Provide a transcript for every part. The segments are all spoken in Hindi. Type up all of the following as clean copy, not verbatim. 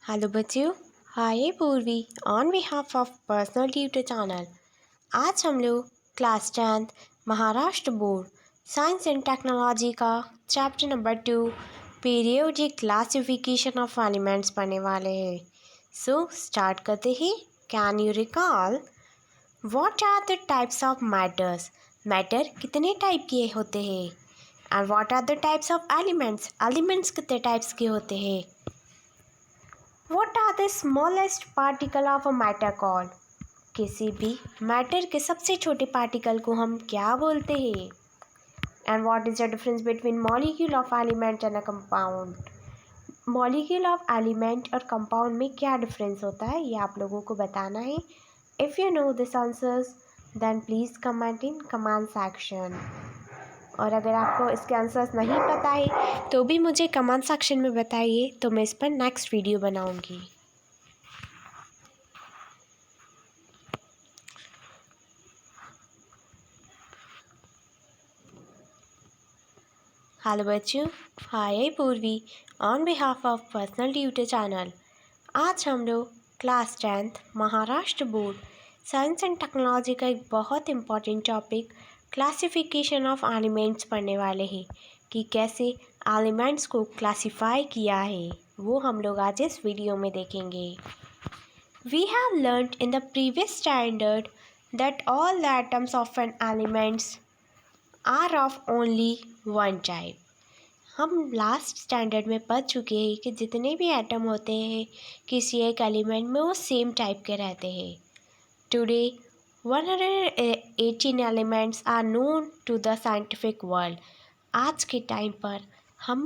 हेलो बच्चों, hi Purvi on behalf of personal tutor channel. आज हम लोग class 10th Maharashtra board science and technology का chapter number 2 periodic classification of elements पढ़ने वाले हैं। सो स्टार्ट करते ही। Can you recall what are the types of matters? Matter कितने टाइप के होते हैं? And what are the types of elements? Elements कितने टाइप्स के होते हैं? What are the smallest particle of a matter called? किसी भी मैटर के सबसे छोटे पार्टिकल को हम क्या बोलते हैं? And what is the difference between molecule of element and a compound? Molecule of element और कंपाउंड में क्या डिफरेंस होता है, ये आप लोगों को बताना है। If you know this answers then please comment in comment section. और अगर आपको इसके आंसर्स नहीं पता है तो भी मुझे कमेंट सेक्शन में बताइए, तो मैं इस पर नेक्स्ट वीडियो बनाऊंगी। हेलो बच्चों, hi Purvi on behalf of personal tutor channel. आज हम लोग class 10th Maharashtra board science and technology का एक बहुत important topic classification of elements पढ़ने वाले हैं कि कैसे एलिमेंट्स को क्लासिफाई किया है, वो हम लोग आज इस वीडियो में देखेंगे। We have learned in the previous standard that all the atoms of an elements are of only one type. हम लास्ट स्टैंडर्ड में पढ़ चुके हैं कि जितने भी एटम होते हैं किसी एक एलिमेंट में वो सेम टाइप के रहते हैं। Today 118 elements are known to the scientific world. आज के टाइम पर हम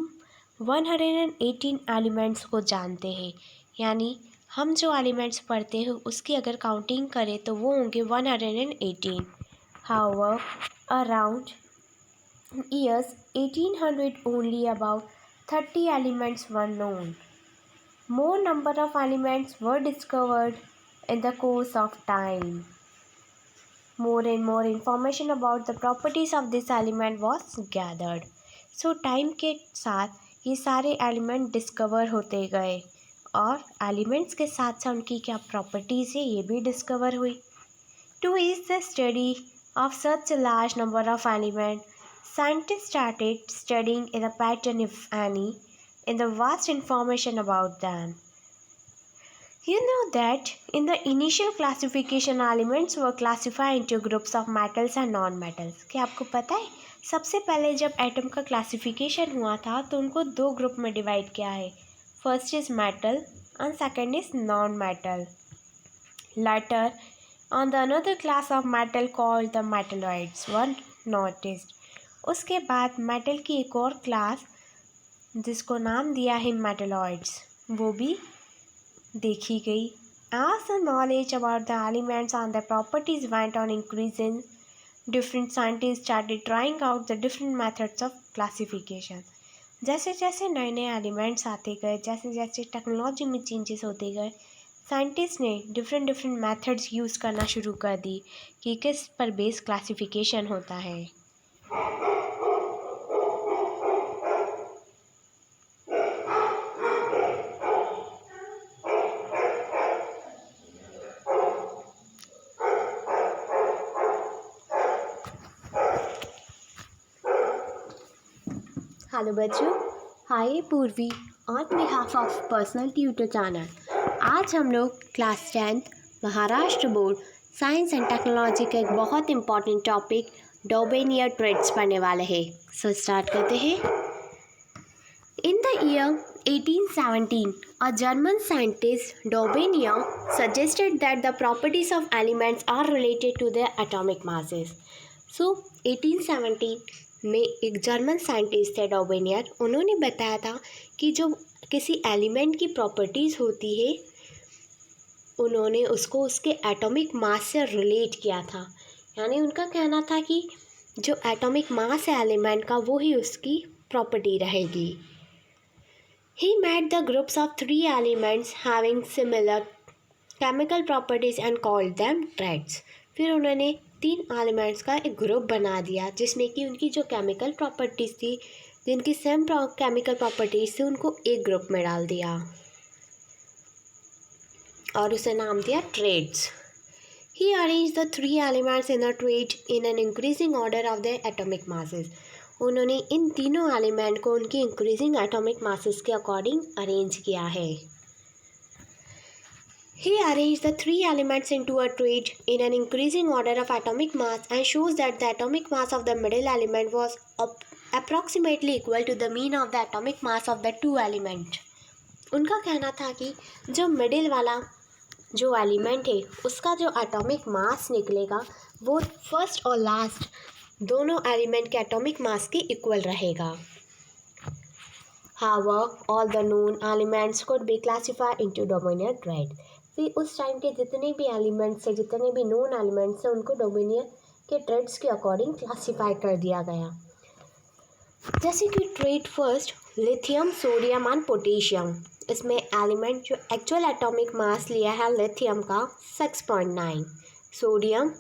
118 एलिमेंट्स को जानते हैं, यानी हम जो एलिमेंट्स पढ़ते हैं उसकी अगर काउंटिंग करें तो वो होंगे 118। However around years 1800 only about 30 elements were known. More number of elements were discovered in the course of time. More and more information about the properties of this element was gathered. So time के साथ ये सारे एलिमेंट डिस्कवर होते गए और एलिमेंट्स के साथ साथ उनकी क्या प्रॉपर्टीज़ है ये भी डिस्कवर हुई। To ease the study of such a large number of elements, scientists started studying the pattern, if any, in the vast information about them. You know that in the initial classification, elements were classified into groups of metals and non-metals. क्या आपको पता है सबसे पहले जब एटम का क्लासिफिकेशन हुआ था तो उनको दो ग्रुप में डिवाइड किया है। First is metal and second is non metal. Later on, the another class of metal called the metalloids were noticed. उसके बाद मेटल की एक और क्लास जिसको नाम दिया है मेटलॉइड्स वो भी देखी गई। As the knowledge about the elements and their properties went on increasing, different scientists started trying out the different methods of classification. जैसे जैसे नए नए एलिमेंट्स आते गए, जैसे जैसे टेक्नोलॉजी में चेंजेस होते गए, साइंटिस्ट ने डिफरेंट मेथड्स यूज़ करना शुरू कर दी कि किस पर बेस क्लासिफिकेशन होता है। हेलो बच्चों, hi Purvi on behalf of personal tutor channel. आज हम लोग class 10th Maharashtra board science and technology का एक बहुत इंपॉर्टेंट टॉपिक डॉबेनियर ट्रेड्स पढ़ने वाले हैं। सो स्टार्ट करते हैं। इन the year 1817, a German scientist Dobenier suggested that the properties of elements are related to their atomic masses. So 1817 में एक जर्मन साइंटिस्ट थे डॉबेनियर, उन्होंने बताया था कि जो किसी एलिमेंट की प्रॉपर्टीज़ होती है उन्होंने उसको उसके एटॉमिक मास से रिलेट किया था। यानी उनका कहना था कि जो एटॉमिक मास है एलिमेंट का वो ही उसकी प्रॉपर्टी रहेगी। He made the groups of 3 elements having similar chemical properties and called them traits. फिर उन्होंने 3 एलिमेंट्स का एक ग्रुप बना दिया जिसमें कि उनकी जो केमिकल प्रॉपर्टीज़ थी, जिनकी सेम केमिकल प्रॉपर्टीज़ थी, उनको एक ग्रुप में डाल दिया। और उसे नाम दिया trades. He arranged the three elements in a trade in an increasing order of their atomic masses. उन्होंने इन तीनों एलिमेंट को उनकी इंक्रीजिंग एटॉमिक मासेस के अकॉर्डिंग अरेंज किया है। He arranged the three elements into a trade in an increasing order of atomic mass and shows that the atomic mass of the middle element was approximately equal to the mean of the atomic mass of the two elements. उनका कहना था कि जो मिडिल वाला जो एलिमेंट है उसका जो एटॉमिक मास निकलेगा वो फर्स्ट और लास्ट दोनों एलिमेंट के एटॉमिक मास के इक्वल रहेगा। However, all the known elements could be classified into Dominion trade. फिर उस टाइम के जितने भी एलिमेंट्स है, जितने भी नोन एलिमेंट्स हैं, उनको डोमिनियन के ट्रेड्स के अकॉर्डिंग क्लासीफाई कर दिया गया। जैसे कि triad first lithium, sodium and potassium. इसमें एलिमेंट जो एक्चुअल एटॉमिक मास लिया है लिथियम का 6.9, sodium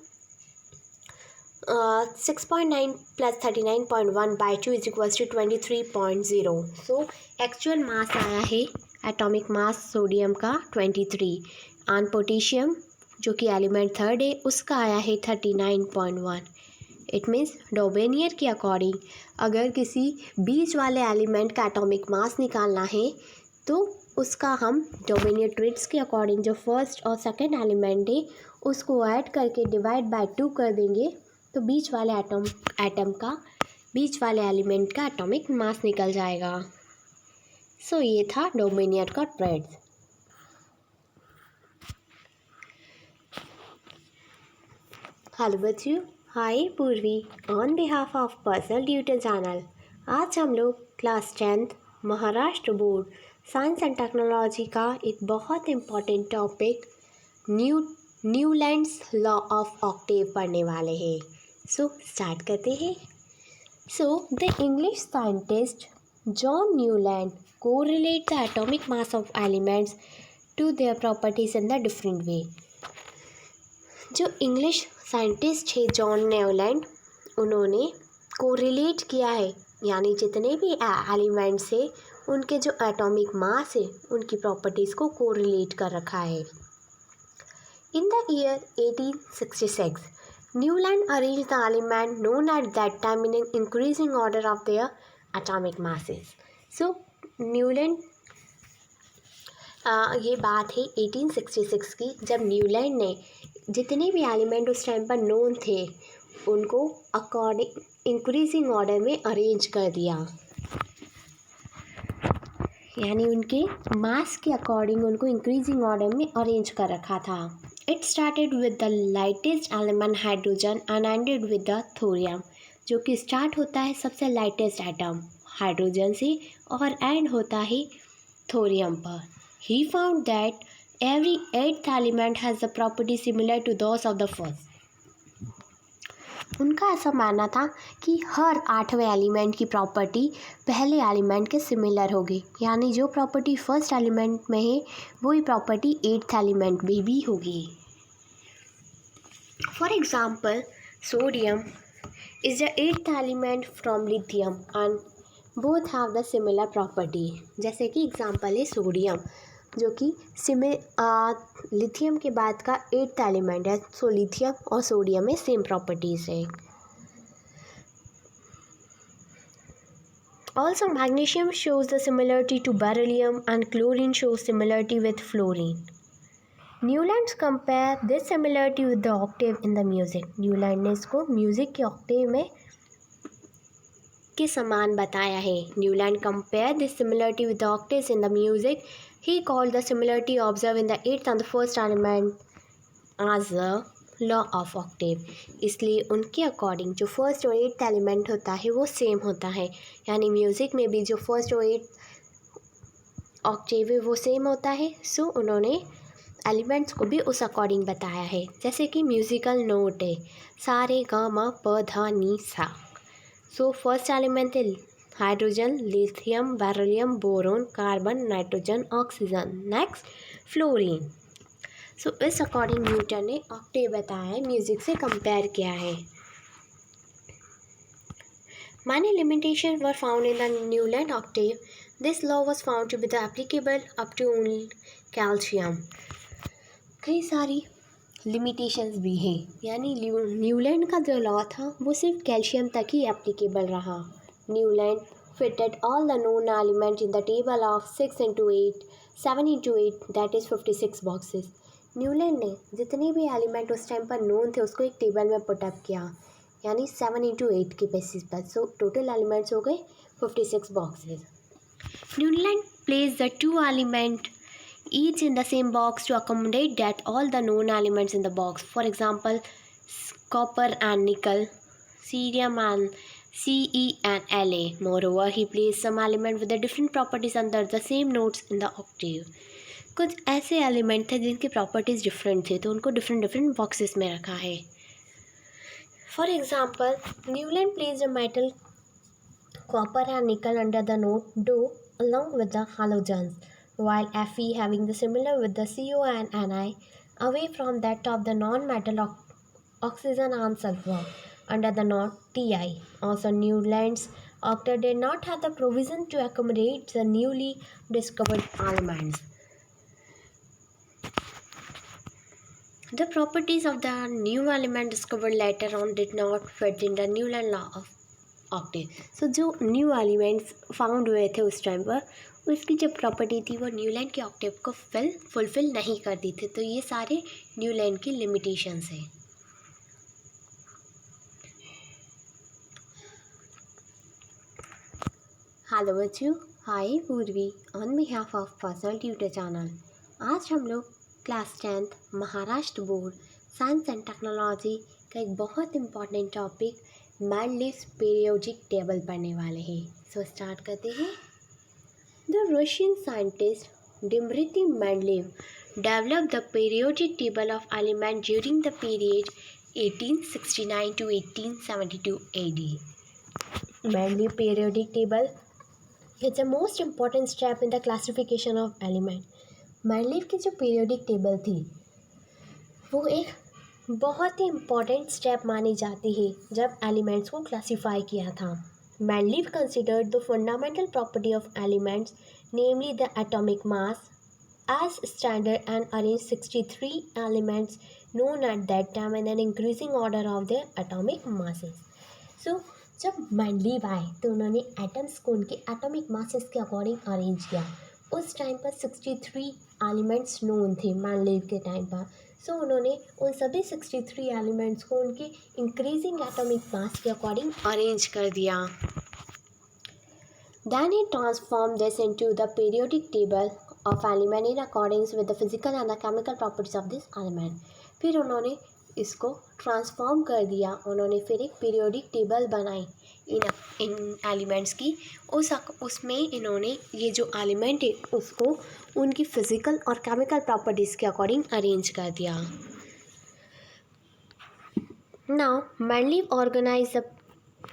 6.9 plus 39.1 by 2 is equals to 23.0। So actual mass आया है एटॉमिक मास सोडियम का 23 एंड पोटेशियम जो कि एलिमेंट थर्ड है उसका आया है 39.1। इट मीन्स डोबेनियर के अकॉर्डिंग अगर किसी बीच वाले एलिमेंट का एटॉमिक मास निकालना है तो उसका हम डोबेनियर ट्रेड्स के अकॉर्डिंग जो फर्स्ट और सेकंड एलिमेंट है उसको ऐड करके डिवाइड बाय 2 कर देंगे तो बीच वाले बीच वाले एलिमेंट का एटॉमिक मास निकल जाएगा। सो ये था डोबेनियर का ट्रेड्स। हेलो बच्चों, hi Purvi on behalf of personal tutor channel. आज हम लोग class 10th Maharashtra board science and technology का एक बहुत important topic Newlands law of octave पढ़ने वाले हैं। सो स्टार्ट करते हैं। So the English scientist John Newland correlate the atomic mass of elements to their properties in the different way. जो इंग्लिश साइंटिस्ट है जॉन न्यूलैंड, उन्होंने कोरिलेट किया है यानी जितने भी एलिमेंट्स है उनके जो एटॉमिक मास है उनकी प्रॉपर्टीज़ को कोरिलेट कर रखा है। In the year 1866 Newland arrange the element known at that time in increasing order of their atomic masses. So Newland ये बात है 1866 की, जब न्यूलैंड ने जितने भी एलिमेंट उस टाइम पर नोन थे उनको अकॉर्डिंग इंक्रीजिंग ऑर्डर में अरेंज कर दिया, यानी उनके मास के अकॉर्डिंग उनको इंक्रीजिंग ऑर्डर में अरेंज कर रखा था। It started with the lightest element hydrogen and ended with the thorium, जो कि स्टार्ट होता है सबसे लाइटेस्ट एटम हाइड्रोजन से और एंड होता है थोरियम पर। He found that every eighth element has the property similar to those of the first. उनका ऐसा मानना था कि हर 8वें एलिमेंट की प्रॉपर्टी पहले एलिमेंट के सिमिलर होगी, यानी जो प्रॉपर्टी फर्स्ट एलिमेंट में है वही प्रॉपर्टी 8th एलिमेंट में भी होगी। For example sodium is the 8th element from lithium and both have the similar property. जैसे कि एग्जाम्पल है सोडियम जो कि लिथियम के बाद का 8th एलिमेंट है। सो लिथियम और सोडियम में सेम प्रॉपर्टीज़ है। Also magnesium shows the similarity to beryllium and chlorine shows similarity with fluorine. Newlands compare this similarity with the octave in the music. Newland ने इसको म्यूजिक के ऑक्टेव में के समान बताया है। Newland compare this similarity with the octaves in the music. He called the similarity observed in the 8th and the first element as the law of octave. इसलिए उनके अकॉर्डिंग जो फर्स्ट और 8th एलिमेंट होता है वो सेम होता है, यानी म्यूज़िक में भी जो फर्स्ट और 8th ऑक्टेव है वो सेम होता है। सो उन्होंने एलिमेंट्स को भी उस अकॉर्डिंग बताया है। जैसे कि म्यूज़िकल नोट है सा रे गा मा प धा नी सा। सो फर्स्ट एलिमेंट है hydrogen, lithium, beryllium, boron, carbon, nitrogen, oxygen. Next fluorine. So इस अकॉर्डिंग न्यूटन ने ऑक्टेव बताया है, म्यूजिक से कंपेयर किया है। Many limitations were found in the Newland octave. This law was found to be applicable up to only calcium. कई सारी लिमिटेशंस भी हैं, यानी न्यूलैंड का जो लॉ था वो सिर्फ कैल्शियम तक ही एप्लीकेबल रहा। Newland fitted all the known elements in the table of 6 into 8, 7 into 8, that is 56 boxes। Newland ने जितने भी एलिमेंट उस टाइम पर नोन थे उसको एक टेबल में पुटअप किया, यानी 7 into 8 के बेसिस पर। सो टोटल एलिमेंट्स हो गए 56 boxes. Newland place the two element each in the same box to accommodate that all the known elements in the box. For example, copper and nickel, cerium and Ce and La. Moreover, he placed some element with the different properties under the same notes in the octave. कुछ ऐसे एलिमेंट थे जिनकी प्रॉपर्टीज़ डिफरेंट थे, तो उनको डिफरेंट डिफरेंट बॉक्सेस में रखा है। For example, Newland placed a metal copper and nickel under the note Do along with the halogens, while Fe having the similar with the Co and Ni away from that of the non-metal oxygen and sulfur under the note Ti. Also, Newland's octet did not have the provision to accommodate the newly discovered elements. The properties of the new element discovered later on did not fit in the Newland law of octave. So जो न्यू एलिमेंट्स फाउंड हुए थे उस टाइम पर, उसकी जो प्रॉपर्टी थी वो न्यूलैंड के ऑक्टेव को फुलफिल नहीं करती थी। तो ये सारे न्यूलैंड की लिमिटेशंस हैं। हेलो बच्चों, hi Purvi on behalf of personal tutor channel. आज हम लोग class 10th Maharashtra board science and technology का एक बहुत important topic Mendeleev's periodic table पढ़ने वाले हैं। सो स्टार्ट करते हैं। The Russian scientist Dmitri Mendeleev developed the periodic table of element during the period 1869 to 1872 AD। Mendeleev periodic table is the most important step in the classification of element। Mendeleev की जो periodic table थी वो एक बहुत ही इम्पॉर्टेंट स्टेप मानी जाती है जब एलिमेंट्स को क्लासीफाई किया था। Mendeleev considered the fundamental property of elements, namely the atomic mass, as standard and arrange 63 elements known at that time in an increasing order of their atomic masses. So जब मेंडलीव आए तो उन्होंने एटम्स को उनके एटॉमिक मासेस के अकॉर्डिंग अरेंज किया। उस टाइम पर 63 एलिमेंट्स नोन थे मेंडलीव के टाइम पर। सो उन्होंने उन सभी 63 एलिमेंट्स को उनके इंक्रीजिंग एटॉमिक मास के अकॉर्डिंग अरेंज कर दिया। Then he transformed this into the periodic table of element in accordance with the physical and the chemical properties of this element। फिर उन्होंने इसको ट्रांसफॉर्म कर दिया, उन्होंने फिर एक पीरियोडिक टेबल बनाई इन एलिमेंट्स की। उसमें इन्होंने ये जो एलिमेंट है उसको उनकी फिजिकल और केमिकल प्रॉपर्टीज़ के अकॉर्डिंग अरेंज कर दिया। Now Mendeleev organise the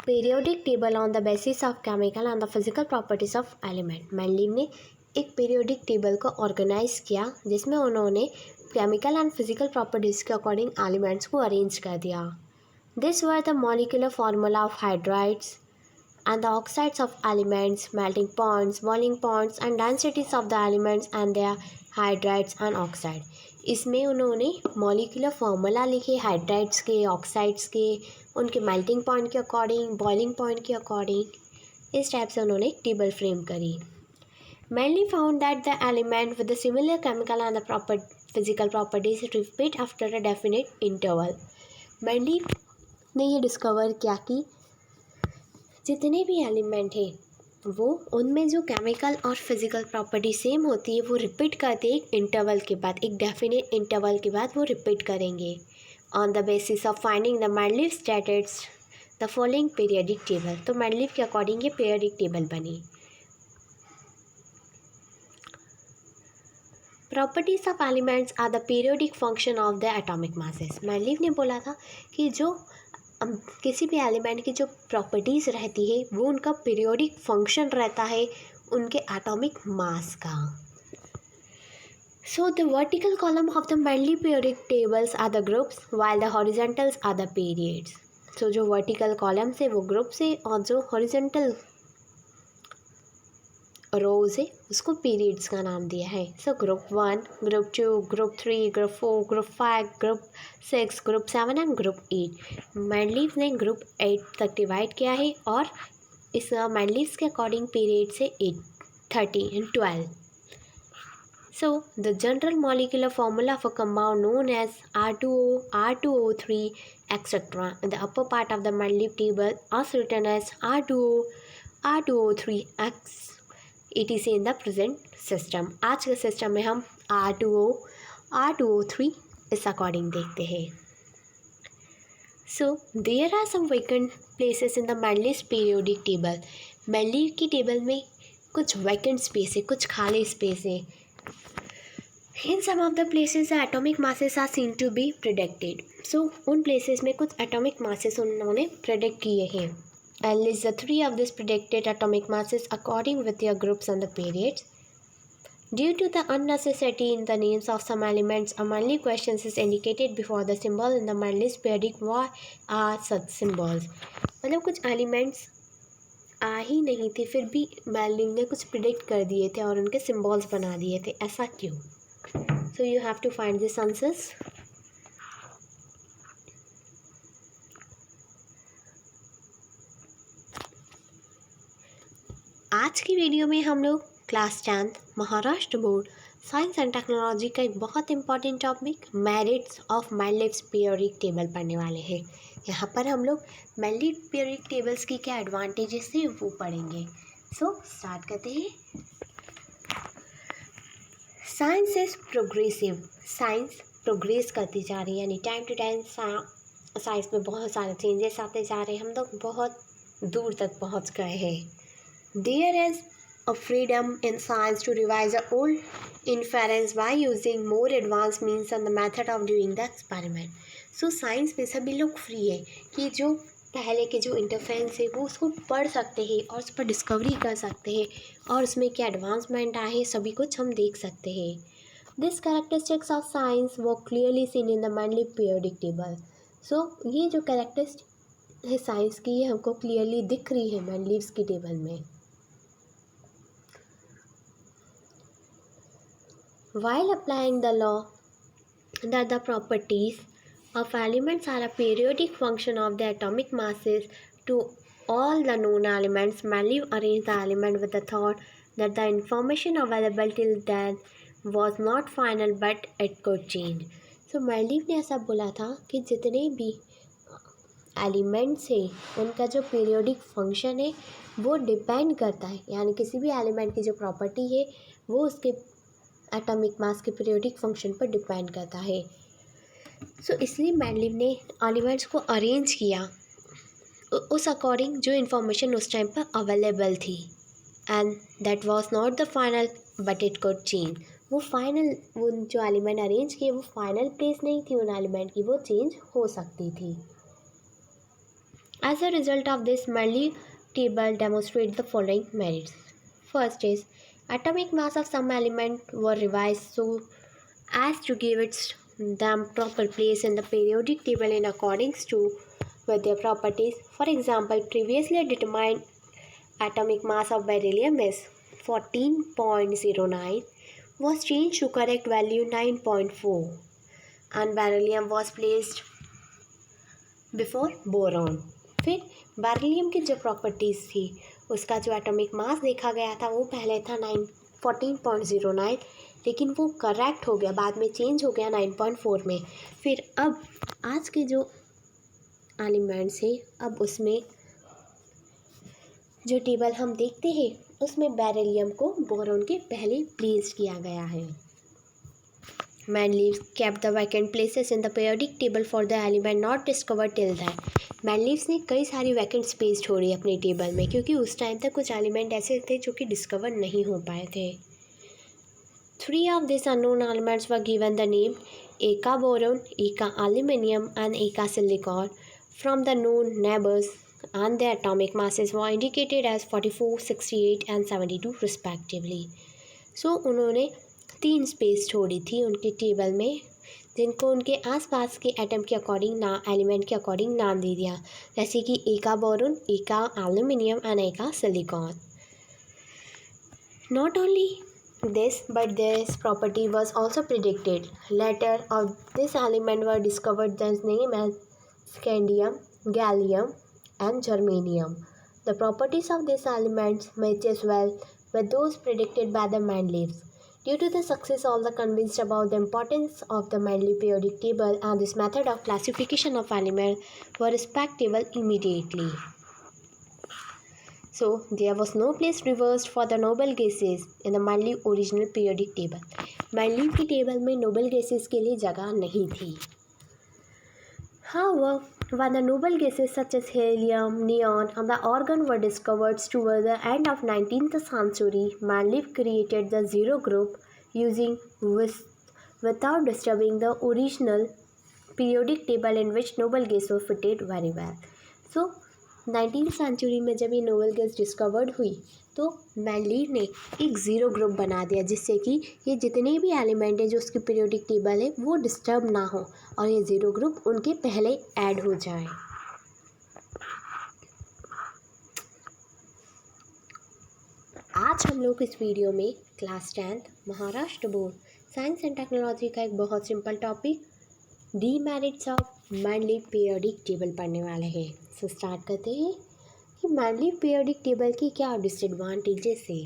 periodic table on the basis of chemical and the physical properties of element. Mendeleev ने एक पीरियोडिक टेबल को ऑर्गेनाइज किया जिसमें उन्होंने केमिकल एंड फिजिकल प्रॉपर्टीज़ के अकॉर्डिंग एलिमेंट्स को अरेंज कर दिया। This were the molecular formula of hydrides and the oxides of elements, melting points, boiling points and densities of the elements and their hydrides and oxide। इसमें उन्होंने मॉलिक्यूलर फार्मूला लिखे हाइड्राइड्स के, ऑक्साइड्स के, उनके मेल्टिंग पॉइंट के अकॉर्डिंग, बॉइलिंग पॉइंट के अकॉर्डिंग। इस टाइप से उन्होंने टेबल फ्रेम करी। Meindlee found that the element with the similar chemical and the physical properties repeat after a definite interval। Meindlee ने ये डिस्कवर किया कि जितने भी एलिमेंट हैं वो उनमें जो केमिकल और फिज़िकल प्रॉपर्टी सेम होती है वो रिपीट करते एक इंटरवल के बाद, एक डेफिनेट इंटरवल के बाद वो रिपीट करेंगे। On the basis of finding the Mendeleev stated the following periodic table. तो मेंडलीव के अकॉर्डिंग ये पीरियोडिक टेबल बनी। Properties of elements are the periodic function of the atomic masses. Mendeleev ने बोला था कि जो किसी भी एलिमेंट की जो प्रॉपर्टीज़ रहती है वो उनका पीरियोडिक फंक्शन रहता है उनके एटॉमिक मास का। So the vertical column of the Mendeleev periodic tables are the groups while the horizontals are the periods. So जो वर्टिकल कॉलम्स है वो ग्रुप्स है और जो हॉरिजॉन्टल रोज है उसको पीरियड्स का नाम दिया है। So group 1, group 2, group 3, group 4, group 5, group 6, group 7 and group 8। Mendeleev ने ग्रुप 8 तक डिवाइड किया है और इस मैंडलीव्स के अकॉर्डिंग पीरियड से 8, 30 and 12। So, the general molecular formula of a compound known as R2O, R2O3, etc. in the upper part of the Mendeleev table is written as R2O, R2O3, etc. in the present system. आज के सिस्टम में हम R2O, R2O3 इस अकॉर्डिंग देखते हैं. So, there are some vacant places in the Mendeleev's periodic table. Mendeleev की टेबल में कुछ वैकेंट स्पेस है, कुछ खाली स्पेस है. In some of the places the atomic masses are seen to be predicted. So उन places में कुछ atomic masses उन्होंने predict किए हैं. And list the 3 of these predicted atomic masses according with their groups and the periods. Due to the unnecessity in the names of some elements, a Mendeleev question is indicated before the symbol in the Mendeleev's periodic. What are such symbols? मतलब कुछ elements आ ही नहीं थे, फिर भी Mendeleev ने कुछ predict कर दिए थे और उनके symbols बना दिए थे. ऐसा क्यों? So you have to find these answers. आज की वीडियो में हम लोग class 10th Maharashtra board science and technology का एक बहुत important topic merits of Mendeleev's periodic table पढ़ने वाले हैं. यहाँ पर हम लोग मैंडलीव पीरियोडिक टेबल्स की क्या एडवांटेजेस है वो पढ़ेंगे. सो स्टार्ट करते हैं. Science is progressive. Science progress करती जा रही है, यानी टाइम टू टाइम साइंस में बहुत सारे चेंजेस आते जा रहे हैं. हम लोग बहुत दूर तक पहुंच गए हैं. There is a freedom in science to revise the old inference by using more advance means and the method of doing the experiment. So science में सभी लोग फ्री है कि जो पहले के जो इंटरफेरेंस है वो उसको पढ़ सकते हैं और उस पर डिस्कवरी कर सकते हैं और उसमें क्या एडवांसमेंट आए हैं सभी कुछ हम देख सकते हैं. दिस कैरेक्टरिस्टिक्स ऑफ साइंस वो clearly seen in the Mendeleev periodic table. So ये जो कैरेक्टरिस्टिक है साइंस की, ये हमको क्लियरली दिख रही है मैंडलीव्स की टेबल में. While applying the law that the properties of elements are a periodic function of the atomic masses to all the known elements, Mendeleev arranged the element with the thought that the information available till then was not final but it could change. So Mendeleev ने ऐसा बोला था कि जितने भी एलिमेंट्स है उनका जो पीरियोडिक फंक्शन है वो डिपेंड करता है, यानी किसी भी एलिमेंट की जो प्रॉपर्टी है वो उसके एटॉमिक मास के पीरियोडिक फंक्शन पर डिपेंड करता है. सो इसलिए मैंडलीव ने एलिमेंट्स को अरेंज किया उस अकॉर्डिंग जो इन्फॉर्मेशन उस टाइम पर अवेलेबल थी. And that was not the final but it could change. वो फाइनल वो जो एलिमेंट अरेंज किए वो फाइनल प्लेस नहीं थी उन एलिमेंट की, वो चेंज हो सकती थी. As a result of this Mendeleev table demonstrate the following merits. First is atomic mass of some element were revised so as to give them proper place in the periodic table in accordance to with their properties. For example, previously determined atomic mass of beryllium is 14.09 was changed to correct value 9.4 and beryllium was placed before boron. फिर बेरिलियम की जो प्रॉपर्टीज़ थी उसका जो एटॉमिक मास देखा गया था वो पहले था 14.09, लेकिन वो करेक्ट हो गया, बाद में चेंज हो गया 9.4 में. फिर अब आज के जो एलिमेंट्स है अब उसमें जो टेबल हम देखते हैं उसमें बेरिलियम को बोरोन के पहले प्लेस किया गया है. Mendeleev kept the vacant places in the periodic table for the element not discovered till then. Mendeleev ने कई सारी वैकेंट स्पेस छोड़ी अपनी टेबल में क्योंकि उस टाइम तक कुछ एलिमेंट ऐसे थे जो कि डिस्कवर नहीं हो पाए थे. 3 of these unknown elements were given the name Eka boron, Eka aluminium and Eka silicon from the known neighbors and their atomic masses were indicated as 44, 68 and 72 respectively. So उन्होंने 3 स्पेस छोड़ी थी उनकी टेबल में जिनको उनके आसपास के एटम के अकॉर्डिंग एलिमेंट के अकॉर्डिंग नाम दे दिया, जैसे कि एका बोरोन, एका एल्यूमिनियम एंड एका silicon. Not only this, but this property was also predicted. Later of this element were discovered the name as scandium, gallium, and germanium. The properties of these elements matches well with those predicted by the Mendeleev. Due to the success, all the convinced about the importance of the Mendeleev periodic table and this method of classification of elements were respectable immediately. So there was no place reversed for the noble gases in the Mendeleev original periodic table. Mendeleev की टेबल में noble gases के लिए जगह नहीं थी. However, when the noble gases such as helium, neon, and the argon were discovered toward the end of 19th century, Mendeleev created the zero group using without disturbing the original periodic table in which noble gas were fitted very well. So 19th century में जब ये नोबल गैस डिस्कवर्ड हुई तो मेंडलीव ने एक ज़ीरो ग्रुप बना दिया जिससे कि ये जितने भी एलिमेंट हैं जो उसकी पीरियोडिक टेबल है वो डिस्टर्ब ना हो और ये ज़ीरो ग्रुप उनके पहले ऐड हो जाए. आज हम लोग इस वीडियो में class 10th Maharashtra board science and technology का एक बहुत simple topic demerits of Mendeleev periodic table पढ़ने वाले हैं. सो स्टार्ट करते हैं कि मेंडलीव पीरियोडिक टेबल की क्या डिसएडवांटेजेस है.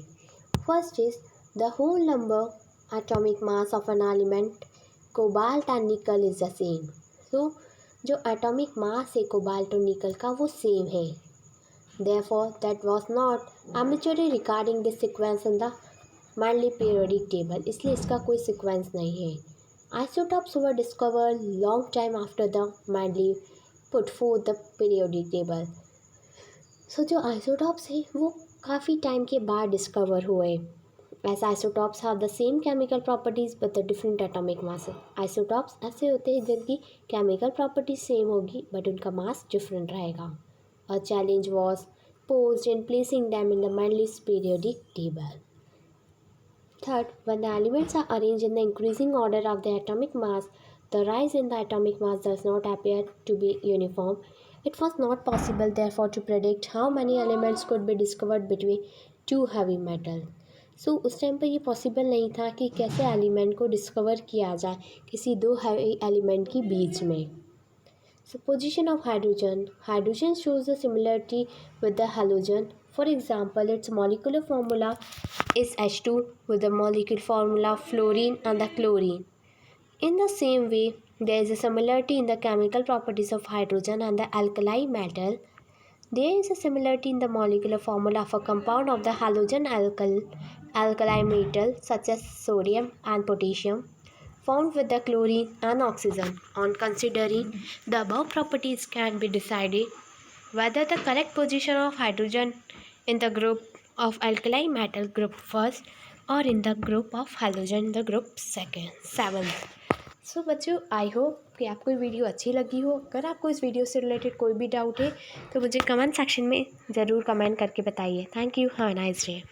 First is the whole number atomic mass of an element cobalt and nickel is the same. So जो एटॉमिक मास है कोबाल्ट और निकल का वो सेम है. Therefore, that was not arbitrary regarding this sequence in the Mendeleev periodic table. इसलिए इसका कोई सीक्वेंस नहीं है. Isotopes were discovered long time after the Mendeleev put forth the periodic table. So जो isotopes हैं वो काफ़ी टाइम के बाद डिस्कवर हुए. As isotopes have the same chemical properties but the different atomic mass. Isotopes ऐसे होते हैं जिनकी chemical properties same होगी but उनका mass different रहेगा. A challenge was posed in placing them in the Mendeleev's periodic table. Third, when the elements are arranged in the increasing order of the atomic mass, the rise in the atomic mass does not appear to be uniform. It was not possible, therefore, to predict how many elements could be discovered between two heavy metals. So, उस टाइम पर ये पॉसिबल नहीं था कि कैसे एलिमेंट को डिस्कवर किया जाए किसी दो हैवी एलिमेंट के बीच में. So position of hydrogen. Hydrogen shows the similarity with the halogen. For example, its molecular formula is H2 with the molecular formula fluorine and the chlorine. In the same way, there is a similarity in the chemical properties of hydrogen and the alkali metal. There is a similarity in the molecular formula of a compound of the halogen alkali metal such as sodium and potassium, found with the chlorine and oxygen. On considering the above properties can be decided whether the correct position of hydrogen in the group of alkali metal group first or in the group of halogen the group seventh. सो बच्चों आई होप कि आपको ये वीडियो अच्छी लगी हो. अगर आपको इस वीडियो से रिलेटेड कोई भी डाउट है तो मुझे कमेंट सेक्शन में ज़रूर कमेंट करके बताइए. Thank you. Have a nice day.